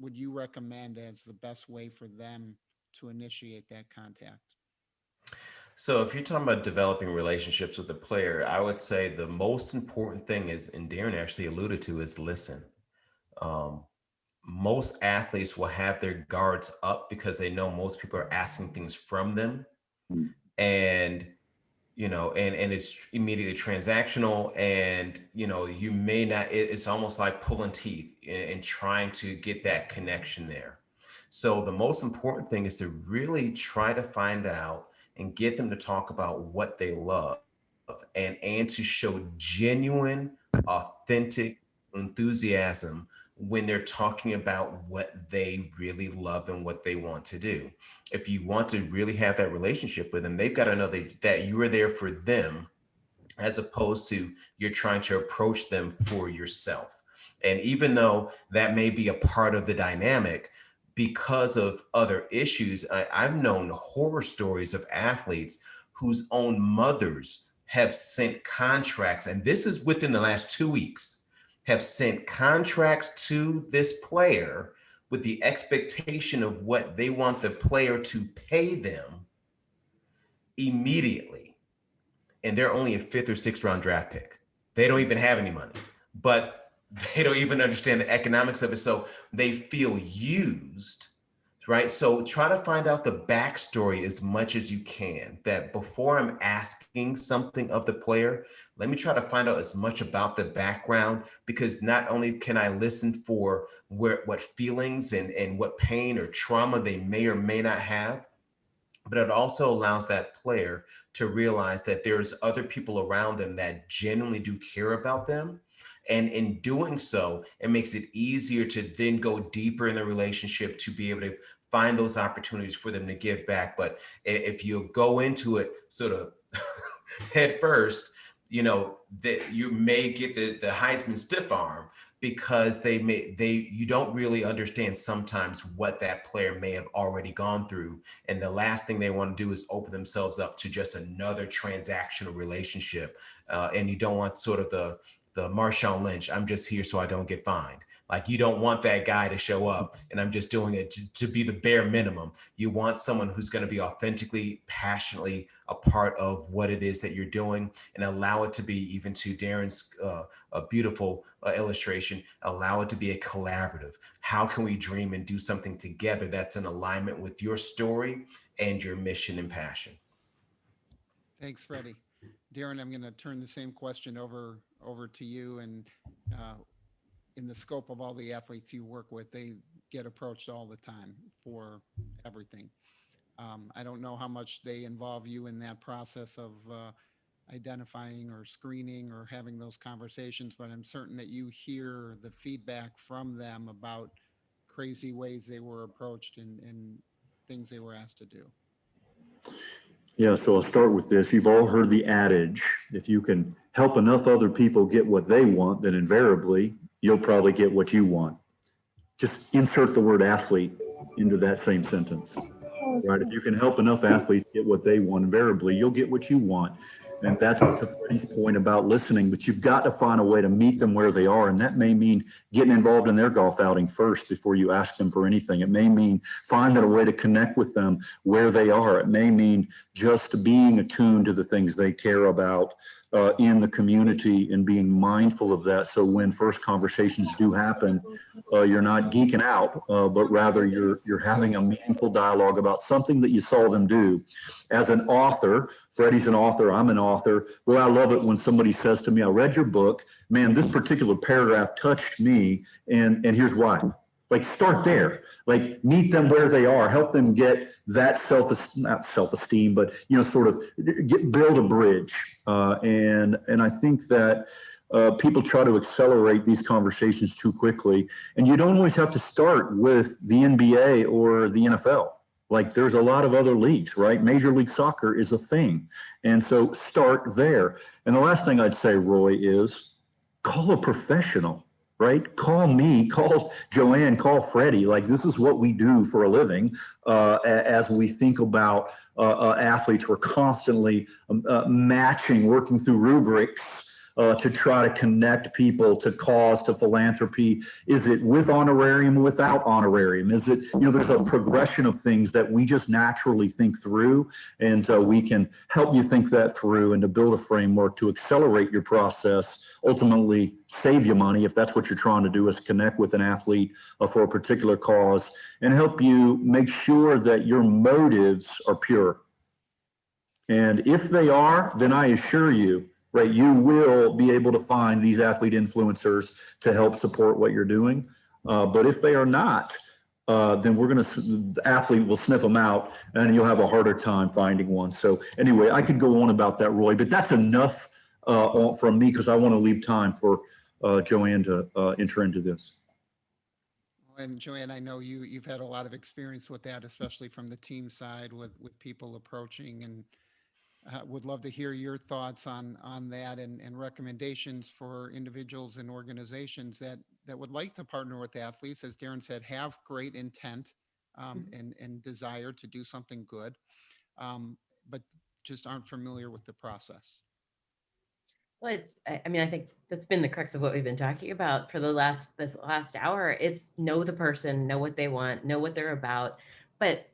would you recommend as the best way for them to initiate that contact? So if you're talking about developing relationships with a player, I would say the most important thing is, and Darrin actually alluded to, is listen. Um, Most athletes will have their guards up because they know most people are asking things from them. And and it's immediately transactional, and you may not, it's almost like pulling teeth and trying to get that connection there. So the most important thing is to really try to find out and get them to talk about what they love, and to show genuine, authentic enthusiasm when they're talking about what they really love and what they want to do. If you want to really have that relationship with them, they've got to know that you are there for them, as opposed to you're trying to approach them for yourself. And even though that may be a part of the dynamic, because of other issues, I've known horror stories of athletes whose own mothers have sent contracts, and this is within the last 2 weeks, have sent contracts to this player with the expectation of what they want the player to pay them immediately. And they're only a 5th or 6th round draft pick. They don't even have any money, but they don't even understand the economics of it. So they feel used, right? So try to find out the backstory as much as you can, that before I'm asking something of the player, let me try to find out as much about the background, because not only can I listen for what feelings and what pain or trauma they may or may not have, but it also allows that player to realize that there's other people around them that genuinely do care about them. And in doing so, it makes it easier to then go deeper in the relationship to be able to find those opportunities for them to give back. But if you go into it sort of head first, you know, that you may get the Heisman stiff arm, because you don't really understand sometimes what that player may have already gone through. And the last thing they want to do is open themselves up to just another transactional relationship. And you don't want sort of the Marshawn Lynch, I'm just here so I don't get fined. Like, you don't want that guy to show up and I'm just doing it to be the bare minimum. You want someone who's going to be authentically, passionately a part of what it is that you're doing, and allow it to be, even to Darrin's a beautiful illustration, allow it to be a collaborative. How can we dream and do something together that's in alignment with your story and your mission and passion? Thanks, Freddie. Darrin, I'm going to turn the same question over to you. And in the scope of all the athletes you work with, they get approached all the time for everything. I don't know how much they involve you in that process of identifying or screening or having those conversations, but I'm certain that you hear the feedback from them about crazy ways they were approached and things they were asked to do. Yeah, so I'll start with this. You've all heard the adage, if you can help enough other people get what they want, then invariably you'll probably get what you want. Just insert the word athlete into that same sentence, right? If you can help enough athletes get what they want, invariably you'll get what you want. And that's to Freddie's point about listening, but you've got to find a way to meet them where they are. And that may mean getting involved in their golf outing first before you ask them for anything. It may mean finding a way to connect with them where they are. It may mean just being attuned to the things they care about in the community and being mindful of that. So when first conversations do happen, you're not geeking out, but rather you're having a meaningful dialogue about something that you saw them do. As an author, Freddie's an author, I'm an author. Well, I love it when somebody says to me, I read your book, man, this particular paragraph touched me, and here's why. Like, start there. Like, meet them where they are. Help them get that not self-esteem, but, you know, sort of build a bridge. And I think that people try to accelerate these conversations too quickly. And you don't always have to start with the NBA or the NFL. Like, there's a lot of other leagues, right? Major League Soccer is a thing. And so start there. And the last thing I'd say, Roy, is call a professional. Right? Call me, call Joanne, call Freddie. Like, this is what we do for a living. As we think about athletes, we're constantly matching, working through rubrics to try to connect people to cause, to philanthropy. Is it with honorarium, without honorarium? Is it, you know, there's a progression of things that we just naturally think through, and we can help you think that through and to build a framework to accelerate your process, ultimately save you money if that's what you're trying to do, is connect with an athlete for a particular cause, and help you make sure that your motives are pure. And if they are, then I assure you, right, you will be able to find these athlete influencers to help support what you're doing. But if they are not, then the athlete will sniff them out and you'll have a harder time finding one. So anyway, I could go on about that, Roy, but that's enough from me, because I want to leave time for Joanne to enter into this. And Joanne, I know you've had a lot of experience with that, especially from the team side with people approaching, and would love to hear your thoughts on that and recommendations for individuals and organizations that would like to partner with athletes, as Darrin said, have great intent Mhm. and desire to do something good, but just aren't familiar with the process. Well, I mean, I think that's been the crux of what we've been talking about for this last hour. It's know the person, know what they want, know what they're about. But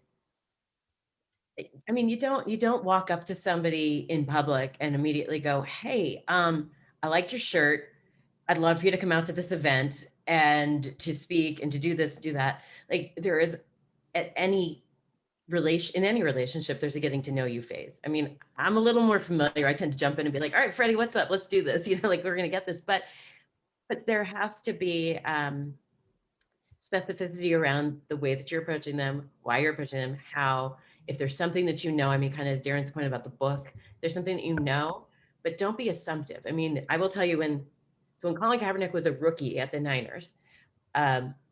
I mean, you don't walk up to somebody in public and immediately go, "Hey, I like your shirt. I'd love for you to come out to this event and to speak and to do this, do that." Like there is at any in any relationship, there's a getting to know you phase. I mean, I'm a little more familiar. I tend to jump in and be like, "All right, Freddie, what's up? Let's do this." Like we're gonna get this. But there has to be specificity around the way that you're approaching them, why you're approaching them, how, if there's something that I mean, kind of Darren's point about the book, there's something that but don't be assumptive. I mean, I will tell you when Colin Kaepernick was a rookie at the Niners,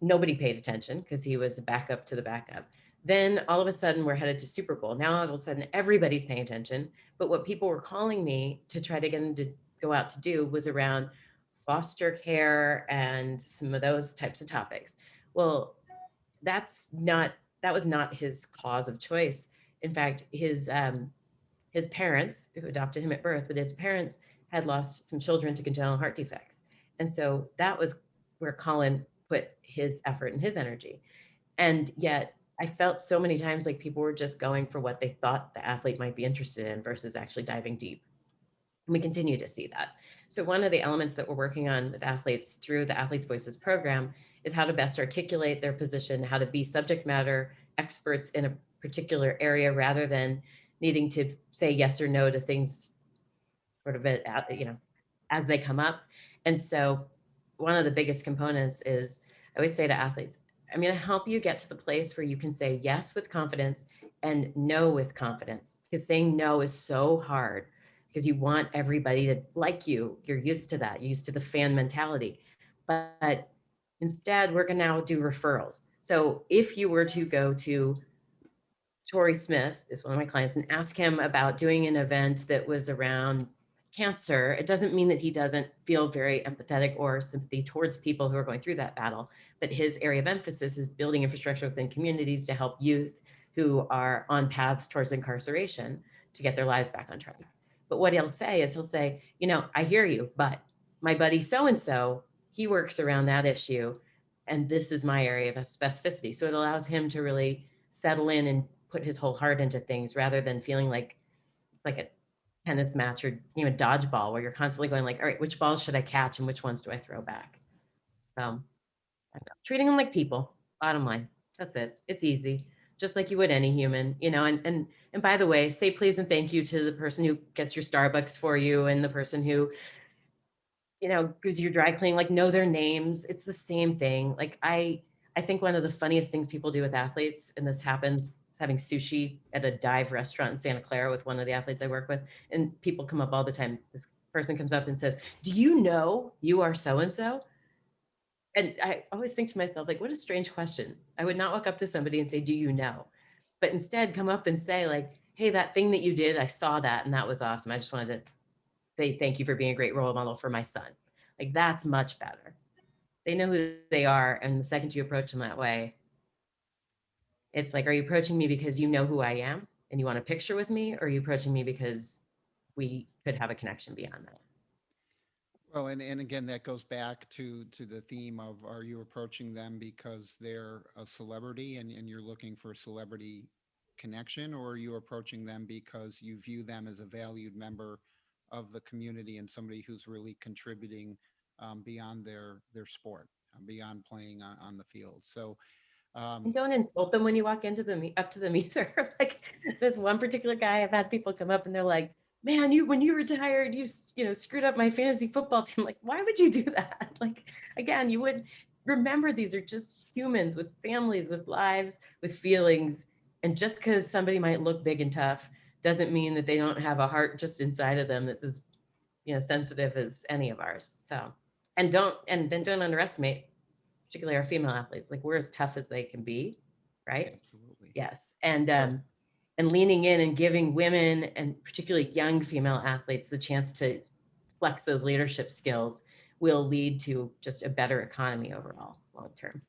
nobody paid attention because he was a backup to the backup. Then all of a sudden we're headed to Super Bowl. Now all of a sudden everybody's paying attention. But what people were calling me to try to get him to go out to do was around foster care and some of those types of topics. Well, that was not his cause of choice. In fact, his parents, who adopted him at birth, but his parents had lost some children to congenital heart defects. And so that was where Colin put his effort and his energy. And yet I felt so many times like people were just going for what they thought the athlete might be interested in versus actually diving deep. And we continue to see that. So one of the elements that we're working on with athletes through the Athletes Voices program is how to best articulate their position, how to be subject matter experts in a particular area rather than needing to say yes or no to things sort of as they come up. And so one of the biggest components is I always say to athletes, I'm going to help you get to the place where you can say yes with confidence and no with confidence, because saying no is so hard because you want everybody to like you. You're used to that. You're used to the fan mentality. But instead, we're going to now do referrals. So if you were to go to Torrey Smith, is one of my clients, and ask him about doing an event that was around cancer, it doesn't mean that he doesn't feel very empathetic or sympathy towards people who are going through that battle. But his area of emphasis is building infrastructure within communities to help youth who are on paths towards incarceration to get their lives back on track. But what he'll say is I hear you, but my buddy so-and-so, he works around that issue. And this is my area of specificity. So it allows him to really settle in and put his whole heart into things rather than feeling like it's like a tennis match or dodgeball where you're constantly going like, all right, which balls should I catch and which ones do I throw back? Treating them like people, bottom line. That's it. It's easy, just like you would any human, and by the way, say please and thank you to the person who gets your Starbucks for you and the person who gives you your dry cleaning, like know their names. It's the same thing. Like I think one of the funniest things people do with athletes, and this happens having sushi at a dive restaurant in Santa Clara with one of the athletes I work with, and people come up all the time. This person comes up and says, "Do you know you are so-and-so?" And I always think to myself, like, what a strange question. I would not walk up to somebody and say, "Do you know?" But instead come up and say like, "Hey, that thing that you did, I saw that and that was awesome. I just wanted to say thank you for being a great role model for my son." Like that's much better. They know who they are. And the second you approach them that way, it's like, are you approaching me because you know who I am and you want a picture with me? Or are you approaching me because we could have a connection beyond that? Well, and again, that goes back to the theme of, are you approaching them because they're a celebrity and you're looking for a celebrity connection, or are you approaching them because you view them as a valued member of the community and somebody who's really contributing beyond their sport, beyond playing on the field? So And um, don't insult them when you walk up to them either. Like this one particular guy, I've had people come up and they're like, "Man, when you retired, you screwed up my fantasy football team." Like, why would you do that? Like, again, you would remember these are just humans with families, with lives, with feelings. And just because somebody might look big and tough doesn't mean that they don't have a heart just inside of them that's as sensitive as any of ours. So, and then don't underestimate particularly our female athletes, like we're as tough as they can be, right? Absolutely. Yes. And leaning in and giving women and particularly young female athletes the chance to flex those leadership skills will lead to just a better economy overall, long term.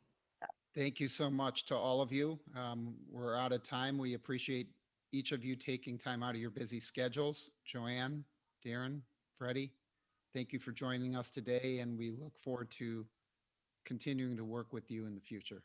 Thank you so much to all of you. We're out of time. We appreciate each of you taking time out of your busy schedules. Joanne, Darrin, Freddie, thank you for joining us today, and we look forward to continuing to work with you in the future.